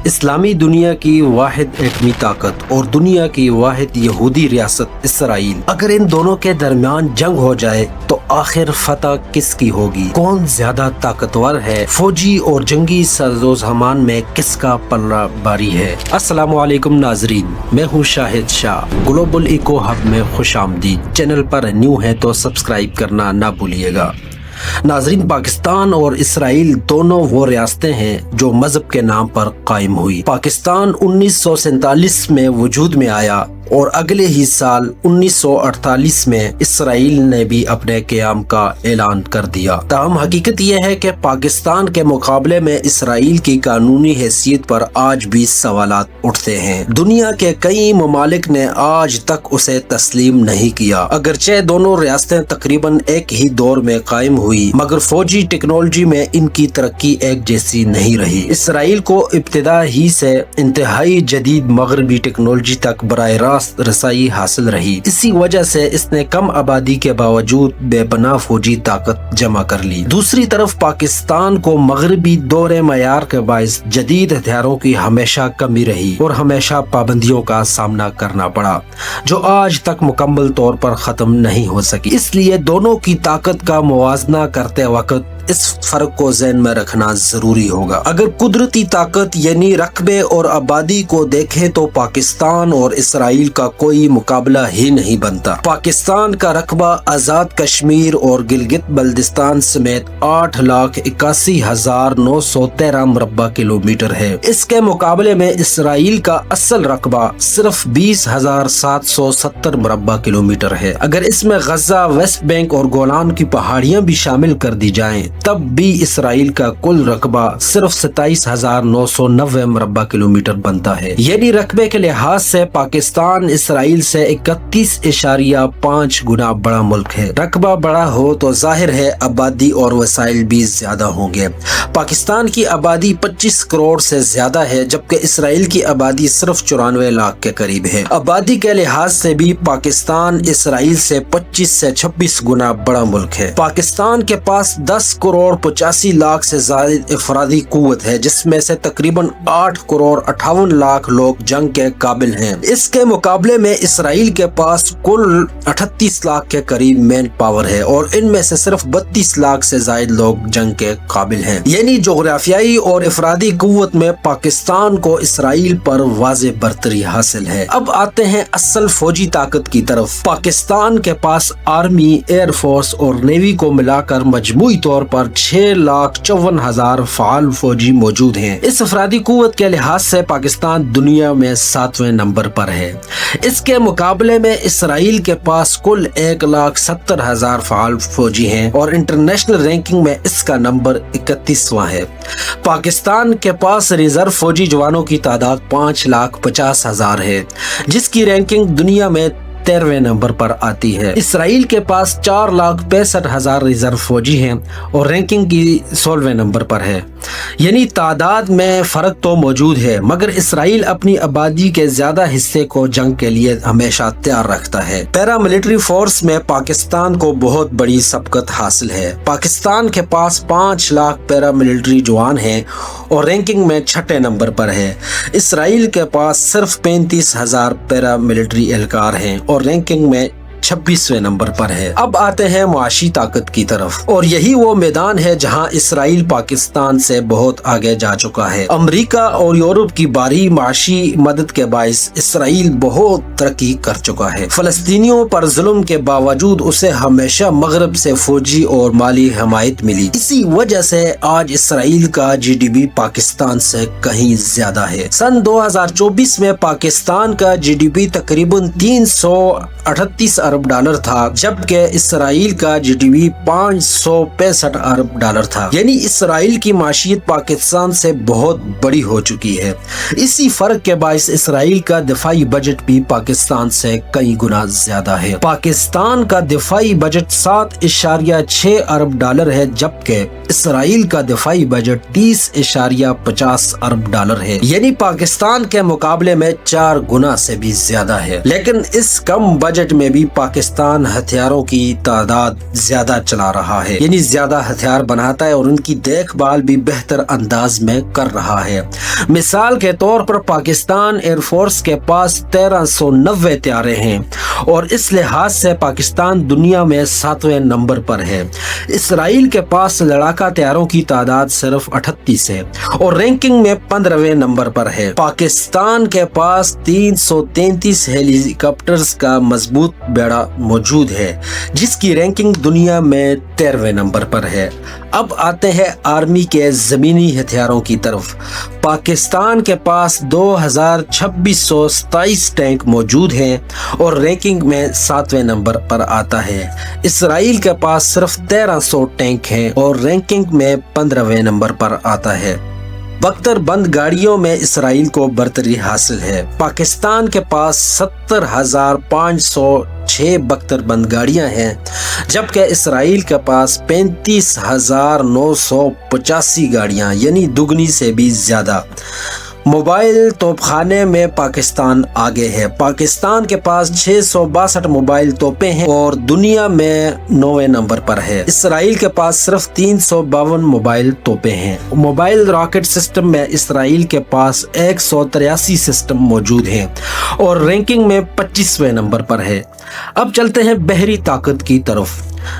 اسلامی دنیا کی واحد ایٹمی طاقت اور دنیا کی واحد یہودی ریاست اسرائیل، اگر ان دونوں کے درمیان جنگ ہو جائے تو آخر فتح کس کی ہوگی؟ کون زیادہ طاقتور ہے؟ فوجی اور جنگی سازوسامان میں کس کا پلہ باری ہے؟ السلام علیکم ناظرین، میں ہوں شاہد شاہ۔ گلوبل ایکو ہب میں خوش آمدید۔ چینل پر نیو ہے تو سبسکرائب کرنا نہ بھولیے گا۔ ناظرین، پاکستان اور اسرائیل دونوں وہ ریاستیں ہیں جو مذہب کے نام پر قائم ہوئی۔ پاکستان 1947 میں وجود میں آیا اور اگلے ہی سال 1948 میں اسرائیل نے بھی اپنے قیام کا اعلان کر دیا۔ تاہم حقیقت یہ ہے کہ پاکستان کے مقابلے میں اسرائیل کی قانونی حیثیت پر آج بھی سوالات اٹھتے ہیں۔ دنیا کے کئی ممالک نے آج تک اسے تسلیم نہیں کیا۔ اگرچہ دونوں ریاستیں تقریباً ایک ہی دور میں قائم ہوئی، مگر فوجی ٹیکنالوجی میں ان کی ترقی ایک جیسی نہیں رہی۔ اسرائیل کو ابتدا ہی سے انتہائی جدید مغربی ٹیکنالوجی تک براہ راست رسائی حاصل رہی۔ اسی وجہ سے اس نے کم آبادی کے باوجود بے پناہ فوجی طاقت جمع کر لی۔ دوسری طرف پاکستان کو مغربی دور معیار کے باعث جدید ہتھیاروں کی ہمیشہ کمی رہی اور ہمیشہ پابندیوں کا سامنا کرنا پڑا، جو آج تک مکمل طور پر ختم نہیں ہو سکی۔ اس لیے دونوں کی طاقت کا موازنہ کرتے وقت اس فرق کو ذہن میں رکھنا ضروری ہوگا۔ اگر قدرتی طاقت یعنی رقبے اور آبادی کو دیکھیں تو پاکستان اور اسرائیل کا کوئی مقابلہ ہی نہیں بنتا۔ پاکستان کا رقبہ آزاد کشمیر اور گلگت بلتستان سمیت 8,81,913 مربع کلومیٹر ہے۔ اس کے مقابلے میں اسرائیل کا اصل رقبہ صرف 20,770 مربع کلومیٹر ہے۔ اگر اس میں غزہ، ویسٹ بینک اور گولان کی پہاڑیاں بھی شامل کر دی جائیں تب بھی اسرائیل کا کل رقبہ صرف 27,990 مربع کلومیٹر بنتا ہے۔ یعنی رقبے کے لحاظ سے پاکستان اسرائیل سے 31.5 گنا بڑا ملک ہے۔ رقبہ بڑا ہو تو ظاہر ہے آبادی اور وسائل بھی زیادہ ہوں گے۔ پاکستان کی آبادی 25 کروڑ سے زیادہ ہے، جبکہ اسرائیل کی آبادی صرف 94 لاکھ کے قریب ہے۔ آبادی کے لحاظ سے بھی پاکستان اسرائیل سے 25 سے 26 گنا بڑا ملک ہے۔ پاکستان کے پاس 10 کروڑ 85 لاکھ سے زائد افرادی قوت ہے، جس میں سے تقریباً 8 کروڑ 58 لاکھ لوگ جنگ کے قابل ہیں۔ اس کے مقابلے میں اسرائیل کے پاس کل 38 لاکھ کے قریب مین پاور ہے اور ان میں سے صرف 32 لاکھ سے زائد لوگ جنگ کے قابل ہیں۔ یعنی جغرافیائی اور افرادی قوت میں پاکستان کو اسرائیل پر واضح برتری حاصل ہے۔ اب آتے ہیں اصل فوجی طاقت کی طرف۔ پاکستان کے پاس آرمی، ایئر فورس اور نیوی کو ملا کر مجموعی طور پر 6,54,000 فعال فوجی موجود ہیں۔ اس افرادی قوت کے لحاظ سے پاکستان دنیا میں 7ویں نمبر پر ہے۔ اس کے مقابلے میں اسرائیل کے پاس کل 1,70,000 فعال فوجی ہیں اور انٹرنیشنل رینکنگ میں اس کا نمبر 31واں ہے۔ پاکستان کے پاس ریزرو فوجی جوانوں کی تعداد 5,50,000 ہے، جس کی رینکنگ دنیا میں 13ویں نمبر پر آتی ہے۔ اسرائیل کے پاس 4,65,000 ریزرو فوجی ہیں اور رینکنگ کی 16ویں نمبر پر ہے۔ یعنی تعداد میں فرق تو موجود ہے، مگر اسرائیل اپنی آبادی کے زیادہ حصے کو جنگ کے لیے ہمیشہ تیار رکھتا ہے۔ پیرا ملٹری فورس میں پاکستان کو بہت بڑی سبقت حاصل ہے۔ پاکستان کے پاس 5 لاکھ پیرا ملٹری جوان ہیں اور رینکنگ میں 6 نمبر پر ہے۔ اسرائیل کے پاس صرف 35,000 پیرا ملٹری اہلکار ہیں اور رینکنگ میں 26ویں نمبر پر ہے۔ اب آتے ہیں معاشی طاقت کی طرف، اور یہی وہ میدان ہے جہاں اسرائیل پاکستان سے بہت آگے جا چکا ہے۔ امریکہ اور یورپ کی بھاری معاشی مدد کے باعث اسرائیل بہت ترقی کر چکا ہے۔ فلسطینیوں پر ظلم کے باوجود اسے ہمیشہ مغرب سے فوجی اور مالی حمایت ملی۔ اسی وجہ سے آج اسرائیل کا GDP پاکستان سے کہیں زیادہ ہے۔ سن 2024 میں پاکستان کا GDP تقریباً 338 ارب ڈالر تھا، جبکہ اسرائیل کا GDP 565 ارب ڈالر تھا۔ یعنی اسرائیل کی معیشت پاکستان سے بہت بڑی ہو چکی ہے۔ اسی فرق کے باعث اسرائیل کا دفاعی بجٹ بھی پاکستان سے کئی گنا زیادہ ہے۔ پاکستان کا دفاعی بجٹ 7.6 ارب ڈالر ہے، جبکہ اسرائیل کا دفاعی بجٹ 30.50 ارب ڈالر ہے۔ یعنی پاکستان کے مقابلے میں 4 گنا سے بھی زیادہ ہے۔ لیکن اس کم بجٹ میں بھی पाकिस्तान हथियारों की तादाद ज्यादा चला रहा है, यानी ज्यादा हथियार बनाता है और उनकी देखभाल भी बेहतर अंदाज में कर रहा है। मिसाल के तौर पर पाकिस्तान एयरफोर्स के पास 1390 त्यारे हैं और इस लिहाज से पाकिस्तान दुनिया में 7वें नंबर पर है। इसराइल के पास लड़ाका त्यारों की तादाद सिर्फ 38 है और रैंकिंग में 15वें नंबर पर है। पाकिस्तान के पास 333 हेलीकॉप्टर्स का मजबूत बेड़ा मौजूद है जिसकी रैंकिंग दुनिया में 13वें नंबर पर है। अब आते हैं आर्मी के जमीनी हथियारों की तरफ। पाकिस्तान के पास 2627 टैंक मौजूद हैं और रैंकिंग में 7वें नंबर पर आता है। इसराइल के पास सिर्फ 1300 टैंक हैं और रैंकिंग में 15वें नंबर पर आता है। बख्तर बंद गाड़ियों में इसराइल को बरतरी हासिल है। पाकिस्तान के पास 70,506 बख्तर बंद गाड़ियां हैं जबकि इसराइल के पास 35,985 गाड़ियां, यानी दुगनी से भी ज्यादा। मोबाइल तोपखाने में पाकिस्तान आगे है। पाकिस्तान के पास 662 मोबाइल तोपें हैं और दुनिया में 9वें नंबर पर है। इसराइल के पास सिर्फ 352 मोबाइल तोपें हैं। मोबाइल रॉकेट सिस्टम में इसराइल के पास 183 सिस्टम मौजूद हैं और रैंकिंग में 25वें नंबर पर है। अब चलते हैं बहरी ताकत की तरफ,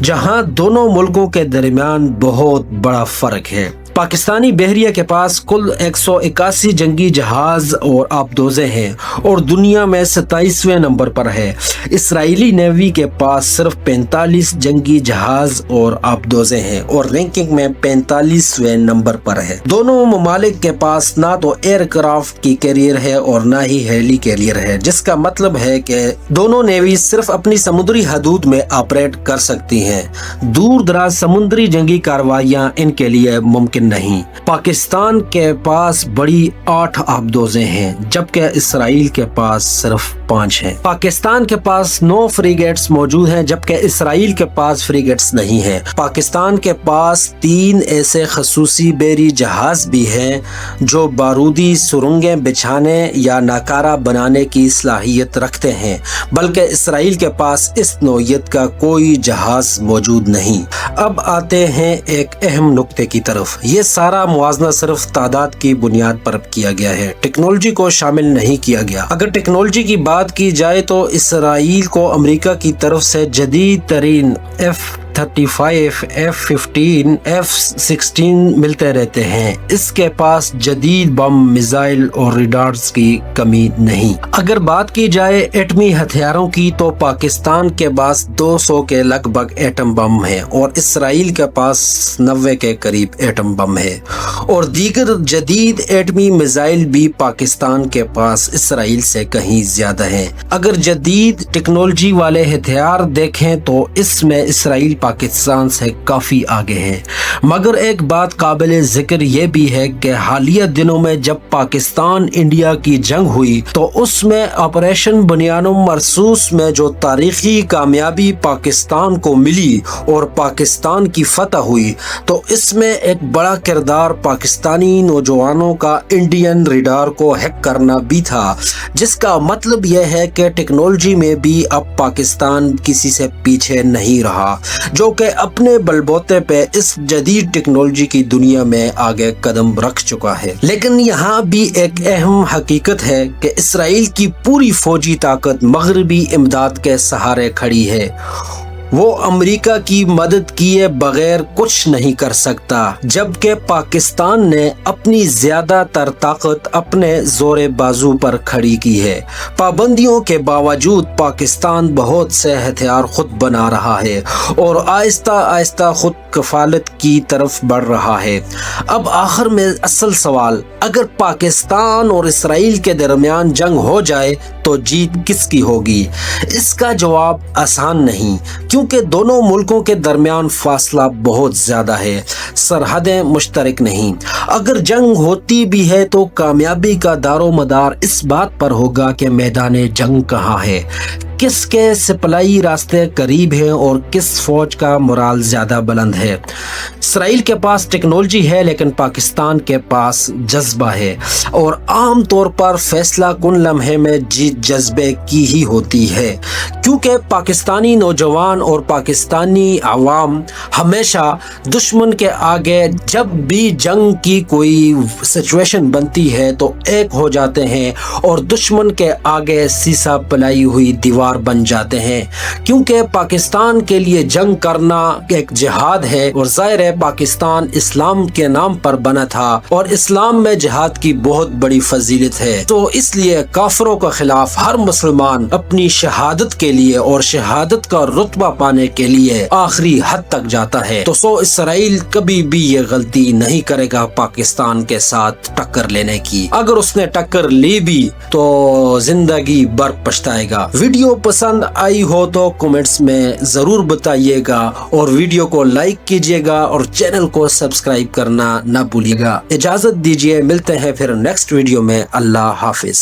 जहां दोनों मुल्कों के दरमियान बहुत बड़ा फर्क है। पाकिस्तानी बहरिया के पास कुल 181 जंगी जहाज और आबदोज़ें हैं और दुनिया में 27वें नंबर पर है। इसराइली नेवी के पास सिर्फ 45 जंगी जहाज और आबदोज़ें हैं और रैंकिंग में 45वें नंबर पर है। दोनों ममालिक के पास ना तो एयरक्राफ्ट की कैरियर है और ना ही हेली कैरियर है, जिसका मतलब है कि दोनों नेवी सिर्फ अपनी समुद्री हदूद में ऑपरेट कर सकती हैं। दूर दराज समुद्री जंगी कार्रवाइयां इनके लिए मुमकिन नहीं। पाकिस्तान के पास बड़ी 8 आबदोज़ें हैं जबकि इसराइल के पास सिर्फ 5 हैं। पाकिस्तान के पास 9 फ्रीगेट्स मौजूद हैं जबकि इसराइल के पास फ्रीगेट्स नहीं है। पाकिस्तान के पास 3 ऐसे खसूसी बहरी जहाज भी हैं जो बारूदी सुरंगें बिछाने या नाकारा बनाने की सलाहियत रखते हैं, बल्कि इसराइल के पास इस नौइयत का कोई जहाज मौजूद नहीं। अब आते हैं एक अहम नुक्ते की तरफ। ये सारा मुआवजा सिर्फ तादाद की बुनियाद पर किया गया है, टेक्नोलॉजी को शामिल नहीं किया गया। अगर टेक्नोलॉजी की बात की जाए तो इसराइल को अमेरिका की तरफ से जदीद तरीन F-35, F-15, F-16 मिलते रहते हैं। इसके पास जदीद बम, मिसाइल और रेडार्स की कमी नहीं। अगर बात की जाए एटमी हथियारों की तो पाकिस्तान के पास 200 के लगभग एटम बम है और इसराइल के पास 90 के करीब एटम बम है और दीगर जदीद एटमी मिसाइल भी पाकिस्तान के पास इसराइल से कहीं ज्यादा है। अगर जदीद टेक्नोलॉजी वाले हथियार देखें तो इसमें इसराइल पाकिस्तान से काफी आगे है। मगर एक बात काबिल जिक्र ये भी है कि हालिया दिनों में जब पाकिस्तान इंडिया की जंग हुई तो उसमें ऑपरेशन बुनियानो मरसूस में जो तारीखी कामयाबी पाकिस्तान को मिली और पाकिस्तान की फतह हुई, तो इसमें एक बड़ा किरदार पाकिस्तानी नौजवानों का इंडियन रेडार को हैक करना भी था, जिसका मतलब यह है कि टेक्नोलॉजी में भी अब पाकिस्तान किसी से पीछे नहीं रहा, जो कि अपने बलबूते पे इस जदीद टेक्नोलॉजी की दुनिया में आगे कदम रख चुका है। लेकिन यहाँ भी एक अहम हकीकत है कि इसराइल की पूरी फौजी ताकत मगरबी इमदाद के सहारे खड़ी है। वो अमेरिका की मदद किए बगैर कुछ नहीं कर सकता, जबकि पाकिस्तान ने अपनी ज्यादातर ताकत अपने जोरे बाजू पर खड़ी की है। पाबंदियों के बावजूद पाकिस्तान बहुत से हथियार खुद बना रहा है और आहिस्ता आहिस्ता खुद कफालत की तरफ बढ़ रहा है। अब आखिर में असल सवाल, अगर पाकिस्तान और इसराइल के दरमियान जंग हो जाए तो जीत किसकी होगी? इसका जवाब आसान नहीं, क्योंकि दोनों मुल्कों के दरमियान फासला बहुत ज्यादा है, सरहदें मुश्तरक नहीं। अगर जंग होती भी है तो कामयाबी का दारोमदार इस बात पर होगा कि मैदान जंग कहाँ है, किस के सप्लाई रास्ते करीब हैं और किस फौज का मोराल ज्यादा बुलंद है। इसराइल के पास टेक्नोलॉजी है लेकिन पाकिस्तान के पास जज्बा है, और आम तौर पर फैसला कुन लम्हे में जीत जज्बे की ही होती है, क्योंकि पाकिस्तानी नौजवान और पाकिस्तानी आवाम हमेशा दुश्मन के आगे जब भी जंग की कोई सिचुएशन बनती है तो एक हो जाते हैं और दुश्मन के आगे सीसा पलाई हुई दीवार बन जाते हैं, क्योंकि पाकिस्तान के लिए जंग करना एक जिहाद है और जाहिर है पाकिस्तान इस्लाम के नाम पर बना था और इस्लाम में जिहाद की बहुत बड़ी फजीलत है। तो इसलिए काफिरों के खिलाफ हर मुसलमान अपनी शहादत के लिए और शहादत का रुतबा पाने के लिए आखिरी हद तक जाता है। तो इसराइल कभी भी ये गलती नहीं करेगा पाकिस्तान के साथ टक्कर लेने की। अगर उसने टक्कर ली भी तो जिंदगी भर पछताएगा। वीडियो पसंद आई हो तो कमेंट्स में जरूर बताइएगा और वीडियो को लाइक कीजिएगा और चैनल को सब्सक्राइब करना ना भूलिएगा। इजाजत दीजिए, मिलते हैं फिर नेक्स्ट वीडियो में। अल्लाह हाफिज।